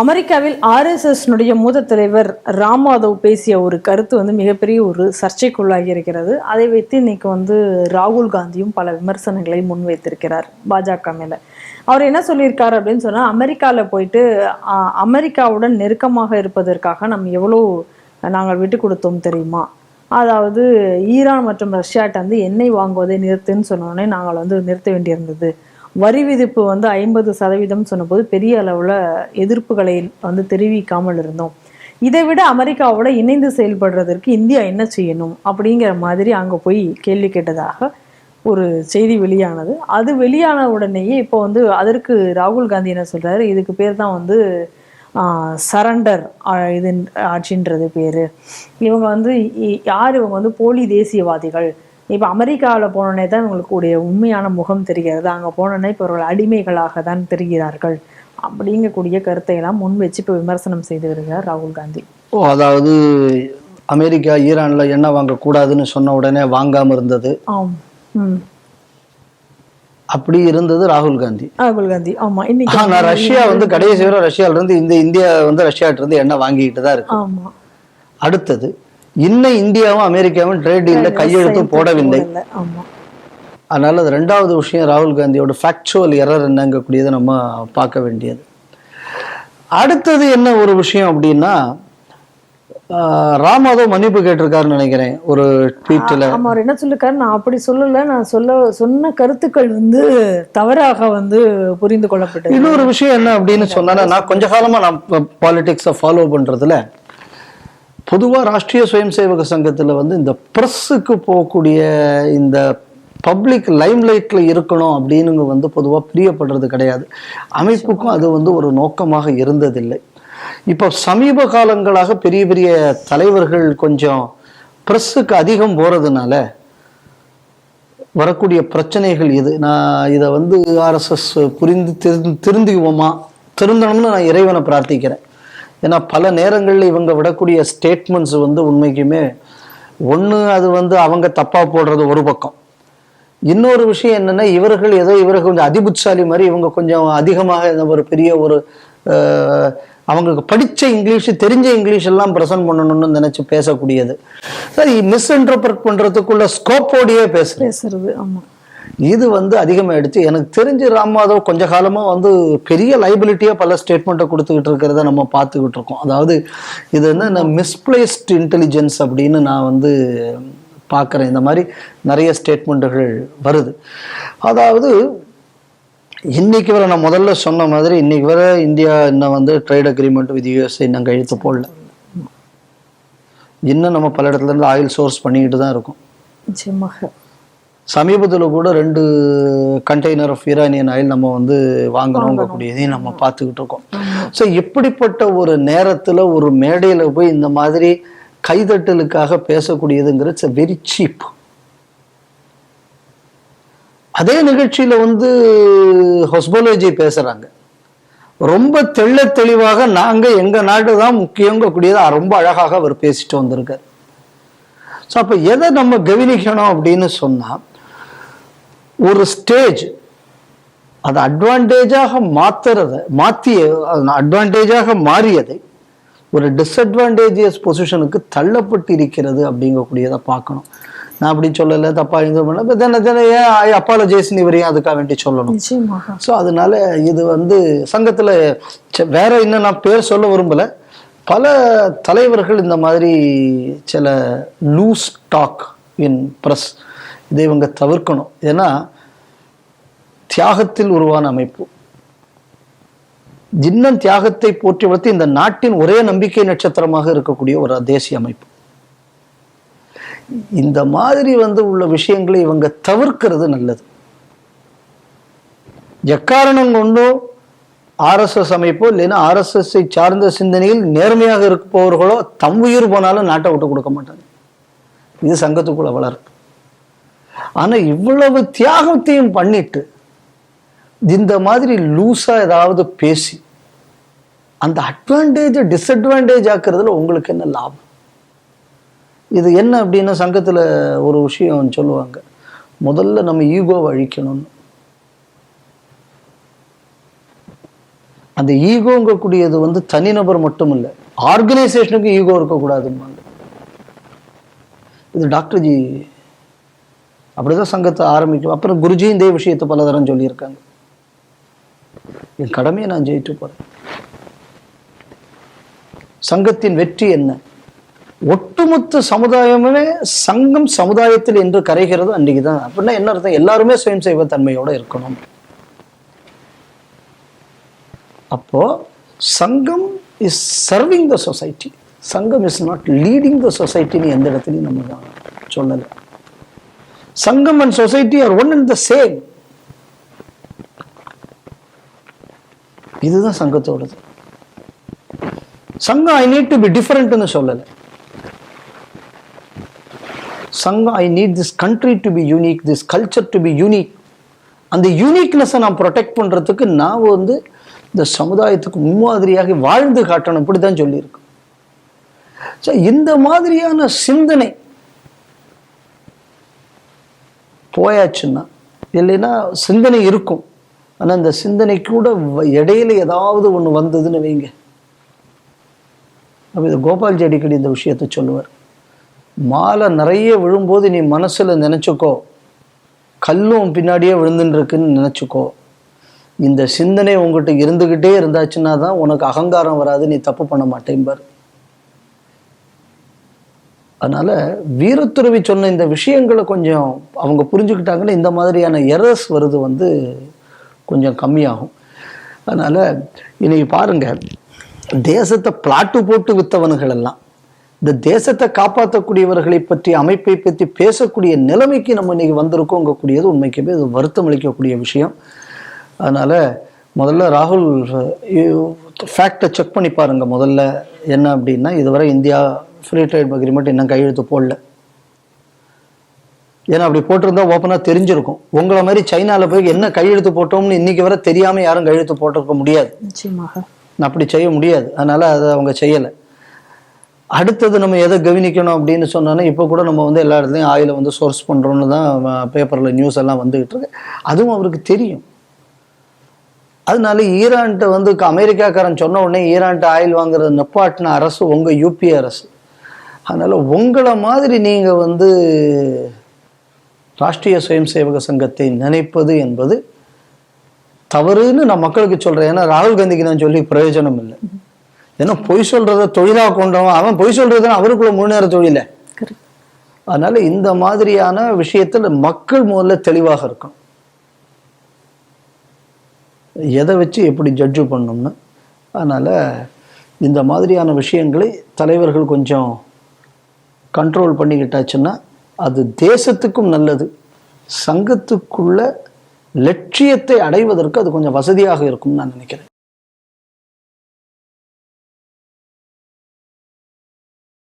அமெரிக்காவில் ஆர்எஸ்எஸ்னுடைய மூத்த தலைவர் ராம் மாதவ் பேசிய ஒரு கருத்து மிகப்பெரிய ஒரு சர்ச்சைக்குள்ளாகி இருக்கிறது. அதை வைத்து இன்னைக்கு ராகுல் காந்தியும் பல விமர்சனங்களை முன்வைத்திருக்கிறார் பாஜக மேல. அவர் என்ன சொல்லியிருக்காரு அப்படின்னு சொன்னா, அமெரிக்காவில் போயிட்டு அமெரிக்காவுடன் நெருக்கமாக இருப்பதற்காக நாங்கள் விட்டு கொடுத்தோம் தெரியுமா, அதாவது ஈரான் மற்றும் ரஷ்யாட்ட எண்ணெய் வாங்குவதை நிறுத்துன்னு சொன்னோடனே நாங்கள் நிறுத்த வேண்டியிருந்தது. வரி விதிப்பு 50% சொன்னபோது பெரிய அளவில் எதிர்ப்புகளை தெரிவிக்காமல் இருந்தோம். இதை விட அமெரிக்காவோட இணைந்து செயல்படுறதற்கு இந்தியா என்ன செய்யணும் அப்படிங்கிற மாதிரி அங்கே போய் கேள்வி கேட்டதாக ஒரு செய்தி வெளியானது. அது வெளியான உடனேயே இப்போ அதற்கு ராகுல் காந்தி என்ன சொல்றாரு, இதுக்கு பேர் தான் சரண்டர் இது ஆட்சின்றது பேர். இவங்க யார், இவங்க போலி தேசியவாதிகள். இப்போ அமெரிக்காவில் போனோடனே தான் இவங்களுக்குடைய உண்மையான முகம் தெரிகிறது. அங்கே போனோடனே இப்போ அவர்கள் அடிமைகளாக தான் தெரிகிறார்கள் அப்படிங்கக்கூடிய கருத்தை எல்லாம் முன் வச்சு இப்போ விமர்சனம் செய்து வருகிறார் ராகுல் காந்தி. அதாவது அமெரிக்கா ஈரானில் எண்ணெய் வாங்கக்கூடாதுன்னு சொன்ன உடனே வாங்காமல் இருந்தது. அப்படி இருந்தது ராகுல் காந்தி. ஆமா. இன்னைக்கு ரஷ்யா கடைசி வரை ரஷ்யால இருந்து இந்தியா ரஷ்யாட்ட இருந்து எண்ணெய் வாங்கிட்டு தான் இருக்கு. ஆமா. அடுத்தது இன்னும் இந்தியாவும் அமெரிக்காவும் ட்ரேட் டீல்ல கையெழுத்தும் போடவில்லை. அதனால அது ரெண்டாவது விஷயம், ராகுல் காந்தியோட ஃபேக்சுவல் எரர் என்னங்கக்கூடியதை நம்ம பார்க்க வேண்டியது. அடுத்தது என்ன ஒரு விஷயம் அப்படின்னா, ராம் மாதவ் மன்னிப்பு கேட்டிருக்காருன்னு நினைக்கிறேன் ஒரு ட்வீட்ல. அவர் என்ன சொல்லிருக்காரு, நான் அப்படி சொல்லல, நான் சொன்ன கருத்துக்கள் தவறாக புரிந்து கொள்ளப்பட்டது. இன்னொரு விஷயம் என்ன அப்படின்னு சொன்னா, நான் கொஞ்ச காலமா நான் பாலிடிக்ஸை ஃபாலோ பண்றதுல பொதுவாக ராஷ்ட்ரிய சுயம் சேவக சங்கத்தில் இந்த ப்ரெஸ்ஸுக்கு போகக்கூடிய இந்த பப்ளிக் லைம்லைட்டில் இருக்கணும் அப்படின்னு பொதுவாக பிரியப்படுறது கிடையாது. அமைப்புக்கும் அது ஒரு நோக்கமாக இருந்ததில்லை. இப்போ சமீப காலங்களாக பெரிய பெரிய தலைவர்கள் கொஞ்சம் ப்ரெஸ்ஸுக்கு அதிகம் போகிறதுனால வரக்கூடிய பிரச்சனைகள் இது. நான் இதை ஆர்எஸ்எஸ் புரிந்து திருந்தணும்னு நான் இறைவனை பிரார்த்திக்கிறேன். ஏன்னா பல நேரங்களில் இவங்க விடக்கூடிய ஸ்டேட்மெண்ட்ஸ் உண்மைக்குமே ஒன்று அது அவங்க தப்பா போடுறது ஒரு பக்கம். இன்னொரு விஷயம் என்னன்னா, இவர்கள் கொஞ்சம் அதிபுட்சாலி மாதிரி இவங்க கொஞ்சம் அதிகமாக ஒரு பெரிய ஒரு அவங்களுக்கு படிச்ச இங்கிலீஷ் தெரிஞ்ச இங்கிலீஷ் எல்லாம் ப்ரெசென்ட் பண்ணணும்னு நினைச்சு பேசக்கூடியது. சரி, மிஸ்இன்டர்பிரட் பண்றதுக்குள்ள ஸ்கோப்போடையே பேசுறது. ஆமா, இது அதிகமாயிடுச்சு. எனக்கு தெரிஞ்சு ராம் மாதவ் கொஞ்ச காலமா பெரிய லைபிலிட்டியா பல ஸ்டேட்மெண்ட்டை கொடுத்துக்கிட்டு இருக்கிறத நம்ம பார்த்துக்கிட்டு இருக்கோம். அதாவது இது மிஸ்பிளேஸ்ட் இன்டெலிஜென்ஸ் அப்படின்னு நான் பார்க்குறேன். இந்த மாதிரி நிறைய ஸ்டேட்மெண்ட்டுகள் வருது. அதாவது இன்னைக்கு வரை நான் முதல்ல சொன்ன மாதிரி இன்னைக்கு வரை இந்தியா இன்னும் ட்ரேட் அக்ரிமெண்ட் வித் யூஎஸ்ஏ இன்னும் கையெழுத்து போடல. இன்னும் நம்ம பல இடத்துல இருந்து ஆயில் சோர்ஸ் பண்ணிக்கிட்டு தான் இருக்கோம். நிச்சயமாக சமீபத்தில் கூட 2 கண்டெய்னர் ஆஃப் ஈரானியன் ஆயில் நம்ம வாங்கணுங்கக்கூடியதையும் நம்ம பார்த்துக்கிட்டு இருக்கோம். ஸோ இப்படிப்பட்ட ஒரு நேரத்தில் ஒரு மேடையில் போய் இந்த மாதிரி கைதட்டலுக்காக பேசக்கூடியதுங்கிறது இட்ஸ் வெரி சீப். அதே நிகழ்ச்சியில் ஹொஸ்போலோஜி பேசுகிறாங்க. ரொம்ப தெள்ள தெளிவாக நாங்கள் எங்கள் நாடு தான் முக்கியங்கக்கூடியதை ரொம்ப அழகாக அவர் பேசிட்டு வந்திருக்கார். ஸோ அப்போ எதை நம்ம கவனிக்கணும் அப்படின்னு சொன்னால், ஒரு ஸ்டேஜ் அதை அட்வான்டேஜாக அட்வான்டேஜாக மாறியதை ஒரு டிஸ்அட்வான்டேஜியஸ் பொசிஷனுக்கு தள்ளப்பட்டு இருக்கிறது அப்படிங்கக்கூடியதை பார்க்கணும். நான் அப்படி சொல்லலை, தப்பா இது பண்ண ஏன் அப்பாலஜைஸ்ன்னு இவரையும் அதுக்காக வேண்டி சொல்லணும். ஸோ அதனால இது சங்கத்தில் வேற இன்னும் நான் பேர் சொல்ல விரும்பலை, பல தலைவர்கள் இந்த மாதிரி சில லூஸ் டாக் இன் ப்ரெஸ் இதை இவங்க தவிர்க்கணும். ஏன்னா தியாகத்தில் உருவான அமைப்பு, இன்னும் தியாகத்தை போற்றி வளர்த்து இந்த நாட்டின் ஒரே நம்பிக்கை நட்சத்திரமாக இருக்கக்கூடிய ஒரு தேசிய அமைப்பு. இந்த மாதிரி உள்ள விஷயங்களை இவங்க தவிர்க்கிறது நல்லது. எக்காரணம் கொண்டும் ஆர்எஸ்எஸ் அமைப்போ இல்லைன்னா ஆர்எஸ்எஸ்ஐ சார்ந்த சிந்தனையில் நேர்மையாக இருப்பவர்களோ தம் உயிர் போனாலும் நாட்டை விட்டு கொடுக்க மாட்டாங்க. இது சங்கத்துக்குள்ள வளர்ப்பு. ஆனா இவ்வளவு தியாகத்தையும் பண்ணிட்டு இந்த மாதிரி லூஸா ஏதாவது பேசி அந்த அட்வான்டேஜ் டிஸ்அட்வான்டேஜ் ஆக்குறதுல உங்களுக்கு என்ன லாபம்? இது என்ன அப்படின்னா, சங்கத்துல ஒரு விஷயம் சொல்லுவாங்க, முதல்ல நம்ம ஈகோவை அழிக்கணும்னு. அந்த ஈகோங்கக்கூடியது வந்து தனிநபர் மட்டும் இல்லை, ஆர்கனைசேஷனுக்கு ஈகோ இருக்கக்கூடாதும்பாங்க. இது டாக்டர்ஜி அப்படிதான் சங்கத்தை ஆரம்பிக்கும். அப்புறம் குருஜி இந்த விஷயத்தை பல தரம் சொல்லியிருக்காங்க. என் கடமையை நான் ஜெயிட்டு போறேன். சங்கத்தின் வெற்றி என்ன? ஒட்டுமொத்த சமுதாயமே சங்கம் சமுதாயத்தில் என்று கரைகிறது அன்றைக்குதான். அப்படின்னா என்ன அர்த்தம்? எல்லாருமே சுயம் செய்வ தன்மையோட இருக்கணும். அப்போ Sangam is serving the society, Sangam is not leading the சொசைட்டின்னு எந்த இடத்துலையும் நம்ம சொல்லலை. Sangam and society are one and the same. இதுதான் சங்கத்தோடது. Sangam I need to be டிஃபரெண்ட்னு சொல்லலை. Sangam I need this country to be unique, this culture to be unique. அந்த யூனிக்னஸை நான் ப்ரொடெக்ட் பண்றதுக்கு நான் வந்து இந்த சமுதாயத்துக்கு முன்மாதிரியாக வாழ்ந்து காட்டணும், இப்படிதான் சொல்லியிருக்கு. இந்த மாதிரியான சிந்தனை போயாச்சுன்னா, இல்லைன்னா சிந்தனை இருக்கும், ஆனா இந்த சிந்தனை கூட இடையில ஏதாவது ஒண்ணு வந்ததுன்னு வைங்க. அப்ப இது கோபால்ஜி அடிக்கடி இந்த விஷயத்தை சொல்லுவார். மாலை நிறைய விழும்போது நீ மனசுல நினைச்சுக்கோ, கல்லும் பின்னாடியே விழுந்துன்னு இருக்குன்னு நினைச்சுக்கோ. இந்த சிந்தனை உங்ககிட்ட இருந்துகிட்டே இருந்தாச்சுன்னா தான் உனக்கு அகங்காரம் வராது, நீ தப்பு பண்ண மாட்டேம்பார். அதனால வீரத்துறவி சொன்ன இந்த விஷயங்களை கொஞ்சம் அவங்க புரிஞ்சுக்கிட்டாங்கன்னா இந்த மாதிரியான எரர்ஸ் வருது வந்து கொஞ்சம் கம்மியாகும். அதனால இன்னைக்கு பாருங்க, தேசத்தை பிளாட்டு போட்டு வித்தவனுகள் எல்லாம் இந்த தேசத்தை காப்பாற்றக்கூடியவர்களை பற்றி, அமைப்பை பற்றி பேசக்கூடிய நிலைமைக்கு நம்ம இன்னைக்கு வந்திருக்கோங்கக்கூடியது உண்மைக்குமே இது வருத்தம் அளிக்கக்கூடிய விஷயம். அதனால முதல்ல ராகுல் ஃபேக்டை செக் பண்ணி பாருங்க. முதல்ல என்ன அப்படின்னா, இதுவரை இந்தியா ஃப்ரீ ட்ரேட் அக்ரிமெண்ட் இன்னும் கையெழுத்து போடல. ஏன்னா அப்படி போட்டிருந்தா ஓப்பனாக தெரிஞ்சிருக்கும். உங்களை மாதிரி சைனாவில் போய் என்ன கையெழுத்து போட்டோம்னு இன்னைக்கு வரை தெரியாமல் யாரும் கையெழுத்து போட்டிருக்க முடியாது. நிச்சயமாக அப்படி செய்ய முடியாது. அதனால அதை அவங்க செய்யலை. அடுத்தது நம்ம எதை கவனிக்கணும் அப்படின்னு சொன்னோன்னா, இப்போ கூட நம்ம வந்து எல்லா இடத்துலையும் ஆயிலை வந்து சோர்ஸ் பண்ணுறோன்னு தான் பேப்பரில் நியூஸ் எல்லாம் வந்துகிட்டு இருக்கு. அதுவும் அவருக்கு தெரியும். அதனால ஈரான்கிட்ட வந்து அமெரிக்காக்காரன் சொன்ன உடனே ஈரான்கிட்ட ஆயில் வாங்குறது நெப்பாட்டின அரசு உங்கள் யூபி அரசு. அதனால உங்களை மாதிரி நீங்கள் வந்து ராஷ்ட்ரிய சுயம் சேவக சங்கத்தை நினைப்பது என்பது தவறுன்னு நான் மக்களுக்கு சொல்கிறேன். ஏன்னா ராகுல் காந்திக்கு நான் சொல்லி பிரயோஜனம் இல்லை. ஏன்னா பொய் சொல்றத தொழிலாக கொண்டவன் அவன் பொய் சொல்றதுன்னு அவருக்குள்ள முழு நேர தொழில. அதனால இந்த மாதிரியான விஷயத்துல மக்கள் முதல்ல தெளிவாக இருக்கும், எதை வச்சு எப்படி ஜட்ஜு பண்ணணும்னு. அதனால இந்த மாதிரியான விஷயங்களை தலைவர்கள் கொஞ்சம் கண்ட்ரோல் பண்ணிக்கிட்டாச்சுன்னா அது தேசத்துக்கும் நல்லது, சங்கத்துக்குள்ள லட்சியத்தை அடைவதற்கு அது கொஞ்சம் வசதியாக இருக்கும்னு நான் நினைக்கிறேன்.